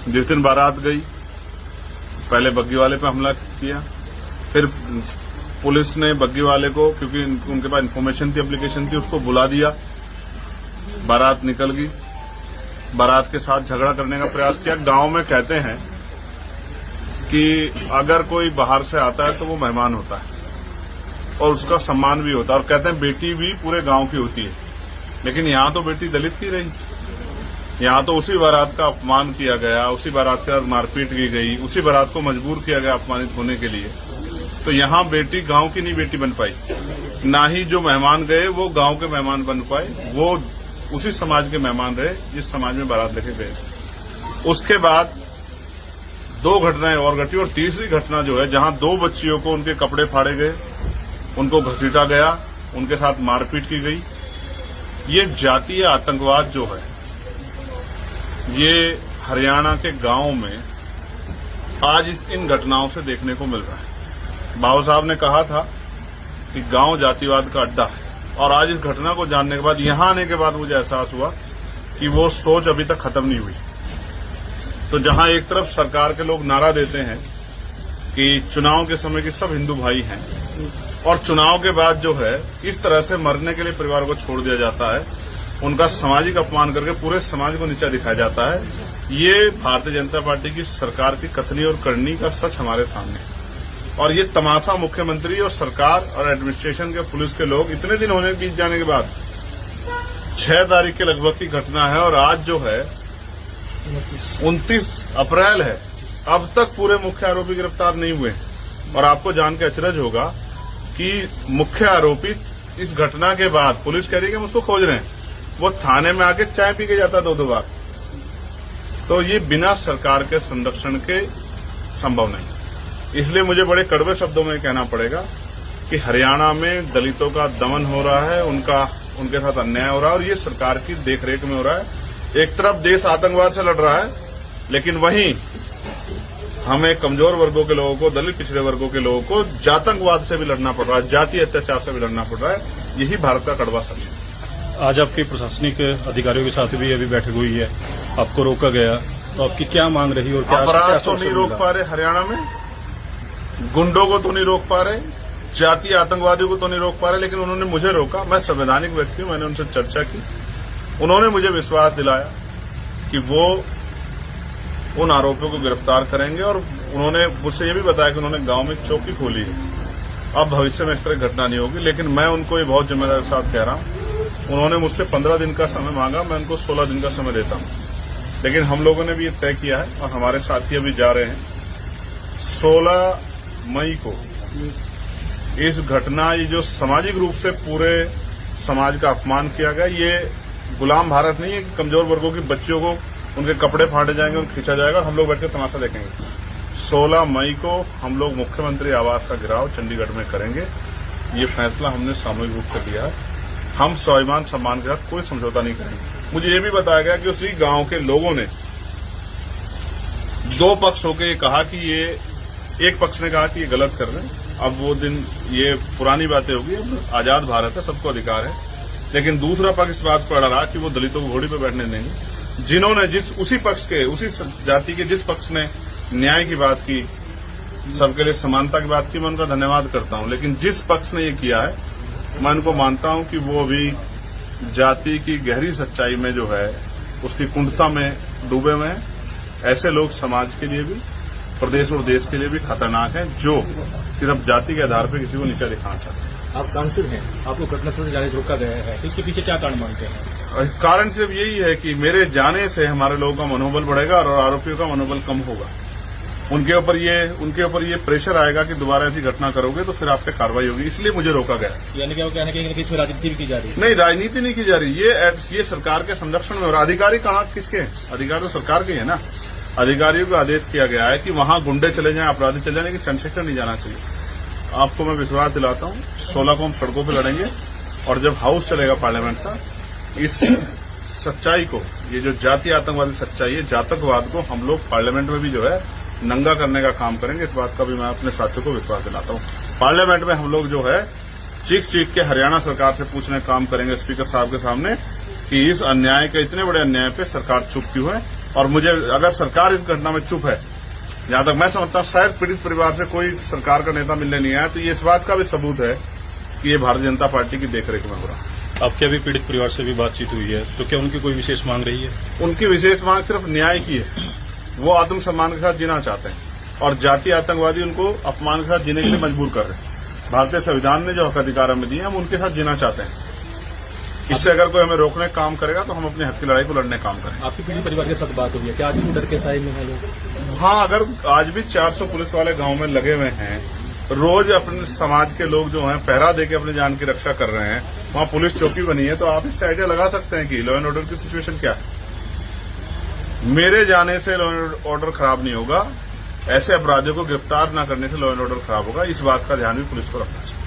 जिस दिन बारात गई, पहले बग्गी वाले पे हमला किया, फिर पुलिस ने बग्गी वाले को, क्योंकि उनके पास इन्फॉर्मेशन थी, एप्लीकेशन थी, उसको बुला दिया। बारात निकल गई, बारात के साथ झगड़ा करने का प्रयास किया। गांव में कहते हैं कि अगर कोई बाहर से आता है तो वो मेहमान होता है और उसका सम्मान भी होता है, और कहते हैं बेटी भी पूरे गांव की होती है। लेकिन यहां तो बेटी दलित की रही, यहां तो उसी बारात का अपमान किया गया, उसी बारात के साथ मारपीट की गई, उसी बारात को मजबूर किया गया अपमानित होने के लिए। तो यहां बेटी गांव की नहीं बेटी बन पाई, ना ही जो मेहमान गए वो गांव के मेहमान बन पाए, वो उसी समाज के मेहमान रहे जिस समाज में बारात लेके गए। उसके बाद 2 घटनाएं और घटी, और तीसरी घटना जो है, जहां 2 बच्चियों को उनके कपड़े फाड़े गए, उनको घसीटा गया, उनके साथ मारपीट की गई। ये जातीय आतंकवाद जो है, ये हरियाणा के गांवों में आज इन घटनाओं से देखने को मिल रहा है। बाबू साहब ने कहा था कि गांव जातिवाद का अड्डा है, और आज इस घटना को जानने के बाद, यहां आने के बाद मुझे एहसास हुआ कि वो सोच अभी तक खत्म नहीं हुई। तो जहां एक तरफ सरकार के लोग नारा देते हैं कि चुनाव के समय की सब हिंदू भाई हैं, और चुनाव के बाद जो है इस तरह से मरने के लिए परिवार को छोड़ दिया जाता है, उनका सामाजिक अपमान करके पूरे समाज को नीचा दिखाया जाता है, ये भारतीय जनता पार्टी की सरकार की कथनी और करनी का सच हमारे सामने है। और ये तमाशा मुख्यमंत्री और सरकार और एडमिनिस्ट्रेशन के, पुलिस के लोग इतने दिन होने बीत जाने के बाद 6 तारीख के लगभग की घटना है, और आज जो है 29 अप्रैल है, अब तक पूरे मुख्य आरोपी गिरफ्तार नहीं हुए। और आपको जान के अचरज होगा कि मुख्य आरोपी इस घटना के बाद, पुलिस कह रही है कि हम उसको खोज रहे हैं, वो थाने में आके चाय पी के जाता 2-2 बार। तो ये बिना सरकार के संरक्षण के संभव नहीं। इसलिए मुझे बड़े कड़वे शब्दों में कहना पड़ेगा कि हरियाणा में दलितों का दमन हो रहा है, उनके साथ अन्याय हो रहा है, और ये सरकार की देखरेख में हो रहा है। एक तरफ देश आतंकवाद से लड़ रहा है, लेकिन वहीं हमें कमजोर वर्गों के लोगों को, दलित पिछड़े वर्गों के लोगों को जातंकवाद से भी लड़ना पड़ रहा है, जातीय अत्याचार से भी लड़ना पड़ रहा है। यही भारत का कड़वा सच है। आज आपके प्रशासनिक अधिकारियों के साथ भी अभी बैठक हुई है, आपको रोका गया, तो आपकी क्या मांग रही और क्या अपराध तो नहीं रोक पा रहे हरियाणा में, गुंडों को तो नहीं रोक पा रहे, जातीय आतंकवादियों को तो नहीं रोक पा रहे, लेकिन उन्होंने मुझे रोका। मैं संवैधानिक व्यक्ति हूं, मैंने उनसे चर्चा की, उन्होंने मुझे विश्वास दिलाया कि वो उन आरोपियों को गिरफ्तार करेंगे, और उन्होंने मुझसे ये भी बताया कि उन्होंने गांव में चौकी खोली है, अब भविष्य में इस तरह घटना नहीं होगी। लेकिन मैं उनको ये बहुत जिम्मेदारी के साथ कह रहा हूं, उन्होंने मुझसे 15 दिन का समय मांगा, मैं उनको 16 दिन का समय देता हूं। लेकिन हम लोगों ने भी ये तय किया है, और हमारे साथी अभी जा रहे हैं 16 मई को इस घटना, ये जो सामाजिक रूप से पूरे समाज का अपमान किया गया, ये गुलाम भारत नहीं है कि कमजोर वर्गों की बच्चियों को उनके कपड़े फाड़े जाएंगे और खींचा जाएगा और हम लोग बैठकर तमाशा देखेंगे। 16 मई को हम लोग मुख्यमंत्री आवास का घेराव चंडीगढ़ में करेंगे। ये फैसला हमने सामूहिक रूप से लिया है। हम स्वाभिमान सम्मान के साथ कोई समझौता नहीं करेंगे। मुझे ये भी बताया गया कि उसी गांव के लोगों ने 2 पक्ष होकर ये कहा कि ये, एक पक्ष ने कहा कि ये गलत कर रहे हैं। अब वो दिन, ये पुरानी बातें होगी, अब आजाद भारत है, सबको अधिकार है। लेकिन दूसरा पक्ष इस बात पर अड़ा रहा कि वो दलितों को घोड़ी पर बैठने देंगे। जिन्होंने उसी पक्ष के, उसी जाति के जिस पक्ष ने न्याय की बात की, सबके लिए समानता की बात की, मैं उनका धन्यवाद करता हूं। लेकिन जिस पक्ष ने ये किया है, मैं उनको मानता हूं कि वो अभी जाति की गहरी सच्चाई में जो है, उसकी कुंठता में डूबे हुए हैं। ऐसे लोग समाज के लिए भी, प्रदेश और देश के लिए भी खतरनाक हैं, जो सिर्फ जाति के आधार पर किसी को नीचा दिखाना चाहते हैं। आप सांसद हैं, आपको घटनास्थल से जाने से रोका गया है, इसके पीछे क्या कारण मानते हैं? कारण सिर्फ यही है कि मेरे जाने से हमारे लोगों का मनोबल बढ़ेगा और आरोपियों का मनोबल कम होगा। उनके ऊपर ये प्रेशर आएगा कि दोबारा ऐसी घटना करोगे तो फिर आप पे कार्रवाई होगी, इसलिए मुझे रोका गया। यानी क्या कहना कि इसमें राजनीति भी की जा रही है? नहीं, राजनीति नहीं की जा रही, ये सरकार के संरक्षण में। और अधिकारी कहाँ किसके? अधिकार तो सरकार के है ना। अधिकारियों को आदेश किया गया है कि वहां गुंडे चले जाएं, अपराधी चले जाएं, लेकिन चंद्रशेखर नहीं जाना चाहिए। आपको मैं विश्वास दिलाता हूं, 16 को हम सड़कों पर लड़ेंगे, और जब हाउस चलेगा पार्लियामेंट का, इस सच्चाई को, ये जो जातीय आतंकवादी सच्चाई है, जातकवाद को हम लोग पार्लियामेंट में भी जो है नंगा करने का काम करेंगे। इस बात का भी मैं अपने साथियों को विश्वास दिलाता हूं। पार्लियामेंट में हम लोग जो है चीख के हरियाणा सरकार से पूछने का काम करेंगे, स्पीकर साहब के सामने, कि इस अन्याय के, इतने बड़े अन्याय पे सरकार चुप क्यों है, और मुझे अगर सरकार इस घटना में चुप है, जहां तक मैं समझता हूं शायद पीड़ित परिवार से कोई सरकार का नेता मिलने नहीं आया, तो ये इस बात का भी सबूत है कि ये भारतीय जनता पार्टी की देखरेख में हो रहा है। आपके अभी पीड़ित परिवार से भी बातचीत हुई है, तो क्या उनकी कोई विशेष मांग रही है? उनकी विशेष मांग सिर्फ न्याय की है। वो आत्मसम्मान के साथ जीना चाहते हैं और जातीय आतंकवादी उनको अपमान के साथ जीने के लिए मजबूर कर रहे हैं। भारतीय संविधान ने जो हक अधिकार हमें दिए, हम उनके साथ जीना चाहते हैं। इससे अगर कोई हमें रोकने का काम करेगा तो हम अपने हक की लड़ाई को लड़ने का काम करेंगे। आपकी पीड़ित परिवार के साथ बात हुई है, क्या आज भी डर के साए में है लोग? हाँ, अगर आज भी 400 पुलिस वाले गांव में लगे हुए हैं, रोज अपने समाज के लोग जो हैं पहरा देके अपनी जान की रक्षा कर रहे हैं, वहां पुलिस चौकी बनी है, तो आप इससे आइडिया लगा सकते हैं कि लॉ एंड ऑर्डर की सिचुएशन क्या है। मेरे जाने से लॉ एंड ऑर्डर खराब नहीं होगा, ऐसे अपराधियों को गिरफ्तार न करने से लॉ एंड ऑर्डर खराब होगा। इस बात का ध्यान भी पुलिस को रखना चाहिए।